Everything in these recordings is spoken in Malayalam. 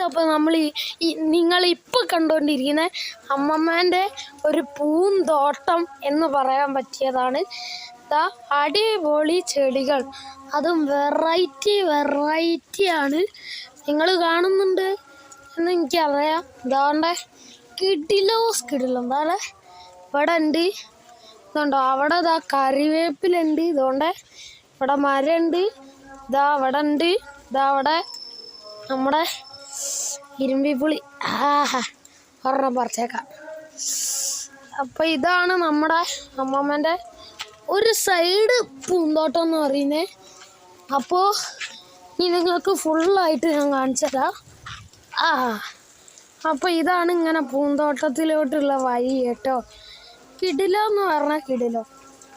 അപ്പോൾ നമ്മൾ നിങ്ങളിപ്പോൾ കണ്ടുകൊണ്ടിരിക്കുന്ന അമ്മമ്മേൻ്റെ ഒരു പൂന്തോട്ടം എന്ന് പറയാൻ പറ്റിയതാണ്. അടിപൊളി ചെടികൾ, അതും വെറൈറ്റിയാണ്. നിങ്ങൾ കാണുന്നുണ്ട് എന്ന് എനിക്കറിയാം. ഇതാണ്ട് കിടിലം എന്താണ് ഇവിടെ ഉണ്ട്. ഇതുണ്ടോ, അവിടെ കറിവേപ്പിലുണ്ട്. ഇതുകൊണ്ട് ഇവിടെ മരമുണ്ട്. അവിടെ ഉണ്ട്. അവിടെ നമ്മുടെ ഇരുമ്പിപ്പുളി ഒരെണ്ണം പറിച്ചേക്കാം. അപ്പം ഇതാണ് നമ്മുടെ അമ്മമ്മേൻ്റെ ഒരു സൈഡ് പൂന്തോട്ടം എന്ന് പറയുന്നത്. അപ്പോൾ ഇനി നിങ്ങൾക്ക് ഫുള്ളായിട്ട് ഞാൻ കാണിച്ചു തരാം. അപ്പോൾ ഇതാണ് ഇങ്ങനെ പൂന്തോട്ടത്തിലോട്ടുള്ള വഴി കേട്ടോ. കിടിലോ എന്ന് പറഞ്ഞാൽ കിടിലോ.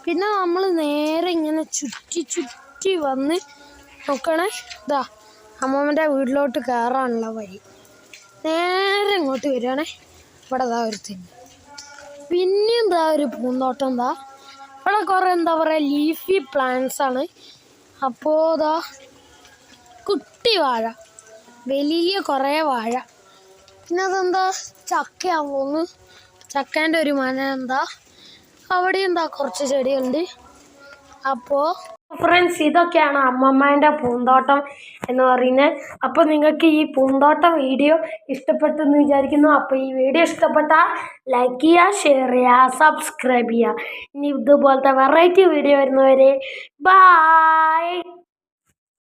പിന്നെ നമ്മൾ നേരെ ഇങ്ങനെ ചുറ്റി വന്ന് നോക്കണേ. അമ്മമ്മൻ്റെ വീട്ടിലോട്ട് കയറാനുള്ള വഴി. നേരെ ഇങ്ങോട്ട് വരികയാണേ. ഇവിടെ ഒരു തെങ്ങ്, പിന്നെയും ഒരു പൂന്തോട്ടം. ഇവിടെ കുറേ എന്താ പറയുക, ലീഫി പ്ലാന്റ്സ് ആണ്. അപ്പോൾ കുട്ടി വാഴ, വലിയ കുറേ വാഴ. പിന്നെ അതെന്താ ചക്കയാകുമ്പോൾ തോന്നുന്നു. ചക്കേൻ്റെ ഒരു മന അവിടെ കുറച്ച് ചെടിയുണ്ട്. അപ്പോൾ ഫ്രണ്ട്സ്, ഇതൊക്കെയാണ് അമ്മമ്മേൻ്റെ പൂന്തോട്ടം എന്ന് പറയുന്നത്. അപ്പോൾ നിങ്ങൾക്ക് ഈ പൂന്തോട്ടം വീഡിയോ ഇഷ്ടപ്പെട്ടെന്ന് വിചാരിക്കുന്നു. അപ്പോൾ ഈ വീഡിയോ ഇഷ്ടപ്പെട്ടാൽ ലൈക്ക് ചെയ്യുക, ഷെയർ ചെയ്യുക, സബ്സ്ക്രൈബ് ചെയ്യുക. ഇനി ഇതുപോലത്തെ വെറൈറ്റി വീഡിയോ വരുന്നവരെ ബൈ.